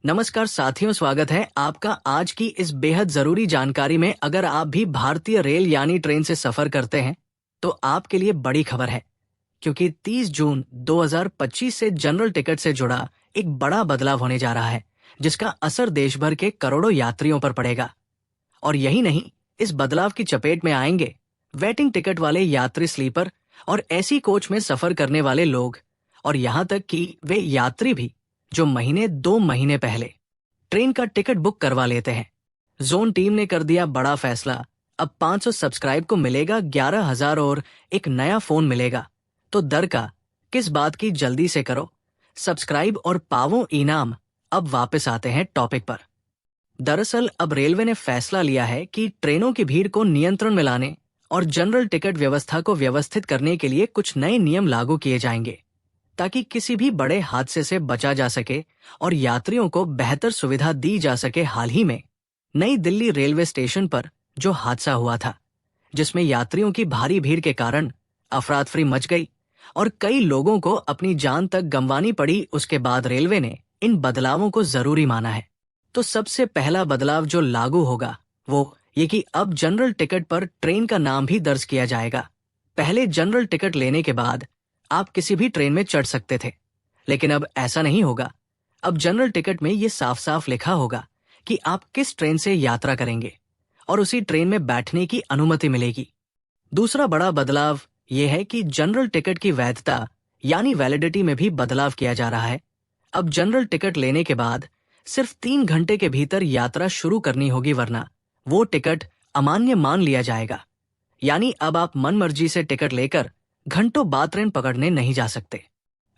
नमस्कार साथियों, स्वागत है आपका आज की इस बेहद जरूरी जानकारी में। अगर आप भी भारतीय रेल यानी ट्रेन से सफर करते हैं तो आपके लिए बड़ी खबर है, क्योंकि 30 जून 2025 से जनरल टिकट से जुड़ा एक बड़ा बदलाव होने जा रहा है, जिसका असर देश भर के करोड़ों यात्रियों पर पड़ेगा। और यही नहीं, इस बदलाव की चपेट में आएंगे वेटिंग टिकट वाले यात्री, स्लीपर और ऐसी कोच में सफर करने वाले लोग, और यहाँ तक कि वे यात्री भी जो 2 महीने पहले ट्रेन का टिकट बुक करवा लेते हैं। जोन टीम ने कर दिया बड़ा फैसला। अब 500 सब्सक्राइब को मिलेगा 11,000 और एक नया फोन मिलेगा। तो डर का किस बात की, जल्दी से करो सब्सक्राइब और पावो इनाम। अब वापस आते हैं टॉपिक पर। दरअसल अब रेलवे ने फैसला लिया है कि ट्रेनों की भीड़ को नियंत्रण में लाने और जनरल टिकट व्यवस्था को व्यवस्थित करने के लिए कुछ नए नियम लागू किए जाएंगे, ताकि किसी भी बड़े हादसे से बचा जा सके और यात्रियों को बेहतर सुविधा दी जा सके। हाल ही में नई दिल्ली रेलवे स्टेशन पर जो हादसा हुआ था, जिसमें यात्रियों की भारी भीड़ के कारण अफरा तफरी मच गई और कई लोगों को अपनी जान तक गंवानी पड़ी, उसके बाद रेलवे ने इन बदलावों को जरूरी माना है। तो सबसे पहला बदलाव जो लागू होगा वो ये कि अब जनरल टिकट पर ट्रेन का नाम भी दर्ज किया जाएगा। पहले जनरल टिकट लेने के बाद आप किसी भी ट्रेन में चढ़ सकते थे, लेकिन अब ऐसा नहीं होगा। अब जनरल टिकट में ये साफ साफ लिखा होगा कि आप किस ट्रेन से यात्रा करेंगे और उसी ट्रेन में बैठने की अनुमति मिलेगी। दूसरा बड़ा बदलाव ये है कि जनरल टिकट की वैधता यानी वैलिडिटी में भी बदलाव किया जा रहा है। अब जनरल टिकट लेने के बाद सिर्फ 3 घंटे के भीतर यात्रा शुरू करनी होगी, वरना वो टिकट अमान्य मान लिया जाएगा। यानी अब आप मनमर्जी से टिकट लेकर घंटों बाद ट्रेन पकड़ने नहीं जा सकते।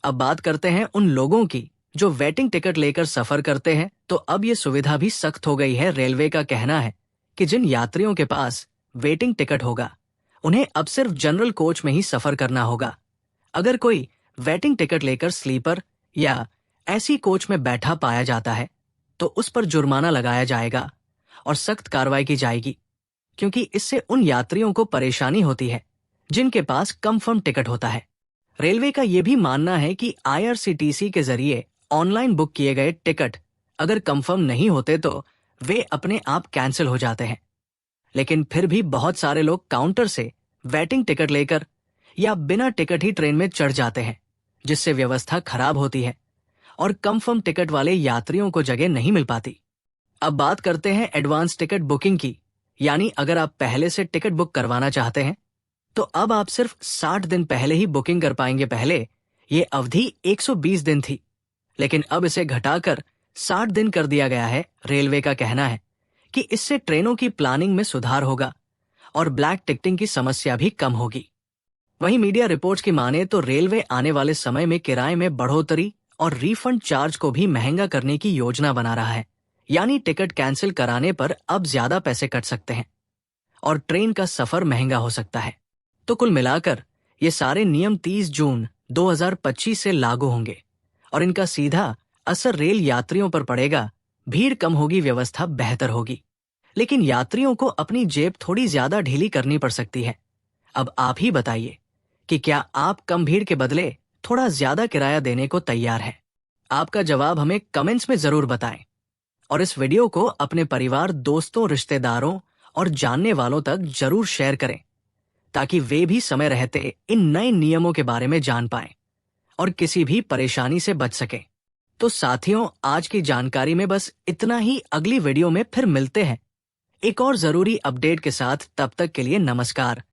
अब बात करते हैं उन लोगों की जो वेटिंग टिकट लेकर सफर करते हैं। तो अब ये सुविधा भी सख्त हो गई है। रेलवे का कहना है कि जिन यात्रियों के पास वेटिंग टिकट होगा, उन्हें अब सिर्फ जनरल कोच में ही सफर करना होगा। अगर कोई वेटिंग टिकट लेकर स्लीपर या ऐसी कोच में बैठा पाया जाता है तो उस पर जुर्माना लगाया जाएगा और सख्त कार्रवाई की जाएगी, क्योंकि इससे उन यात्रियों को परेशानी होती है जिनके पास कंफर्म टिकट होता है। रेलवे का यह भी मानना है कि IRCTC के जरिए ऑनलाइन बुक किए गए टिकट अगर कंफर्म नहीं होते तो वे अपने आप कैंसिल हो जाते हैं। लेकिन फिर भी बहुत सारे लोग काउंटर से वेटिंग टिकट लेकर या बिना टिकट ही ट्रेन में चढ़ जाते हैं, जिससे व्यवस्था खराब होती है और कंफर्म टिकट वाले यात्रियों को जगह नहीं मिल पाती। अब बात करते हैं एडवांस टिकट बुकिंग की, यानी अगर आप पहले से टिकट बुक करवाना चाहते हैं तो अब आप सिर्फ 60 दिन पहले ही बुकिंग कर पाएंगे। पहले ये अवधि 120 दिन थी, लेकिन अब इसे घटाकर 60 दिन कर दिया गया है। रेलवे का कहना है कि इससे ट्रेनों की प्लानिंग में सुधार होगा और ब्लैक टिकटिंग की समस्या भी कम होगी। वहीं मीडिया रिपोर्ट्स की माने तो रेलवे आने वाले समय में किराए में बढ़ोतरी और रिफंड चार्ज को भी महंगा करने की योजना बना रहा है। यानी टिकट कैंसिल कराने पर अब ज्यादा पैसे कट सकते हैं और ट्रेन का सफर महंगा हो सकता है। तो कुल मिलाकर ये सारे नियम 30 जून 2025 से लागू होंगे और इनका सीधा असर रेल यात्रियों पर पड़ेगा। भीड़ कम होगी, व्यवस्था बेहतर होगी, लेकिन यात्रियों को अपनी जेब थोड़ी ज्यादा ढीली करनी पड़ सकती है। अब आप ही बताइए कि क्या आप कम भीड़ के बदले थोड़ा ज्यादा किराया देने को तैयार हैं? आपका जवाब हमें कमेंट्स में जरूर बताएं और इस वीडियो को अपने परिवार, दोस्तों, रिश्तेदारों और जानने वालों तक जरूर शेयर करें, ताकि वे भी समय रहते इन नए नियमों के बारे में जान पाएं और किसी भी परेशानी से बच सकें। तो साथियों, आज की जानकारी में बस इतना ही। अगली वीडियो में फिर मिलते हैं एक और जरूरी अपडेट के साथ। तब तक के लिए नमस्कार।